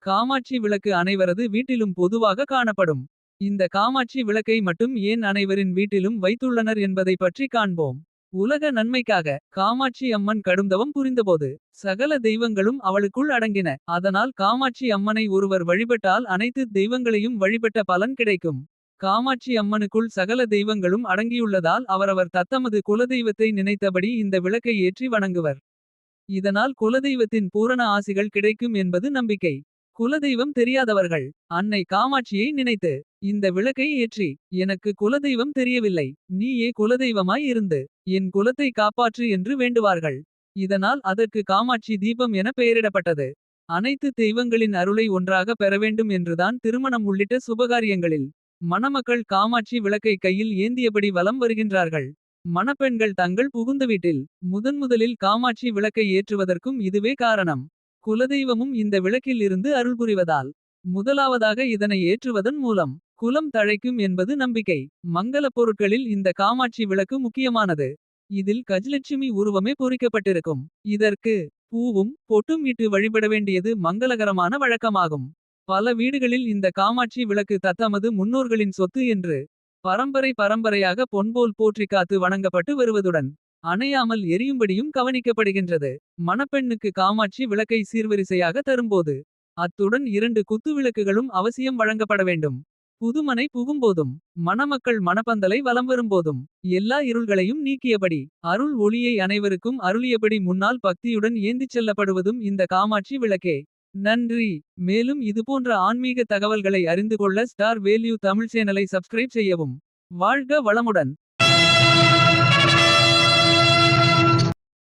காமாட்சி விளக்கு அனைவரது வீட்டிலும் பொதுவாக காணப்படும். இந்த காமாட்சி விளக்கை மட்டும் ஏன் அனைவரின் வீட்டிலும் வைத்துள்ளனர் என்பதை பற்றி காண்போம். உலக நன்மைக்காக காமாட்சி அம்மன் கடும்தவம் புரிந்தபோது. சகல தெய்வங்களும் அவளுக்குள் அடங்கின. அதனால் காமாட்சி அம்மனை ஒருவர் வழிபட்டால் அனைத்து தெய்வங்களையும் வழிபட்ட பலன் கிடைக்கும். காமாட்சி அம்மனுக்குள் சகல தெய்வங்களும் அடங்கியுள்ளதால் அவரவர் தத்தமது குலதெய்வத்தை நினைத்தபடி இந்த விளக்கை ஏற்றி வணங்குவர். இதனால் குலதெய்வத்தின் பூரண ஆசிகள் கிடைக்கும் என்பது நம்பிக்கை. குலதெய்வம் தெரியாதவர்கள் அன்னை காமாட்சியை நினைத்து இந்த விளக்கை ஏற்றி. எனக்கு குலதெய்வம் தெரியவில்லை. நீயே குலதெய்வமாய் இருந்து என் குலத்தை காப்பாற்று என்று வேண்டுவார்கள். இதனால் அதற்கு காமாட்சி தீபம் என பெயரிடப்பட்டது. அனைத்து தெய்வங்களின் அருளை ஒன்றாக பெற வேண்டும் என்றுதான் திருமணம் உள்ளிட்ட சுபகாரியங்களில். மணமக்கள் காமாட்சி விளக்கை கையில் ஏந்தியபடி வலம் வருகின்றார்கள். மணப்பெண்கள் தங்கள் புகுந்த வீட்டில் முதன்முதலில் காமாட்சி விளக்கை ஏற்றுவதற்கும் இதுவே காரணம். குலதெய்வமும் இந்த விளக்கில் இருந்து அருள் புரிவதால். முதலாவதாக இதனை ஏற்றுவதன் மூலம் குலம் தழைக்கும் என்பது நம்பிக்கை. மங்களப் பொருட்களில் இந்த காமாட்சி விளக்கு முக்கியமானது. இதில் கஜலட்சுமி உருவமே பொறிக்கப்பட்டிருக்கும். இதற்கு பூவும் பொட்டும் இட்டு வழிபட வேண்டியது மங்களகரமான வழக்கமாகும். பல வீடுகளில் இந்த காமாட்சி விளக்கு தத்தமது முன்னோர்களின் சொத்து என்று பரம்பரை பரம்பரையாக பொன்போல் போற்றி காத்து வணங்கப்பட்டு வருவதுடன். அணையாமல் எரியும்படியும் கவனிக்கப்படுகின்றது. மணப்பெண்ணுக்கு காமாட்சி விளக்கை சீர்வரிசையாக தரும்போது. அத்துடன் 2 குத்து விளக்குகளும் அவசியம் வழங்கப்பட வேண்டும். புதுமனை புகும்போதும் மணமக்கள் மணப்பந்தலை வலம் வரும்போதும். எல்லா இருள்களையும் நீக்கியபடி அருள் ஒளியை அனைவருக்கும் அருளியபடி முன்னால் பக்தியுடன் ஏந்திச் செல்லப்படுவதும் இந்த காமாட்சி விளக்கே. நன்றி. மேலும் இதுபோன்ற ஆன்மீக தகவல்களை அறிந்து கொள்ள ஸ்டார் வேல்யூ தமிழ் சேனலை சப்ஸ்கிரைப் செய்யவும். வாழ்க வளமுடன்.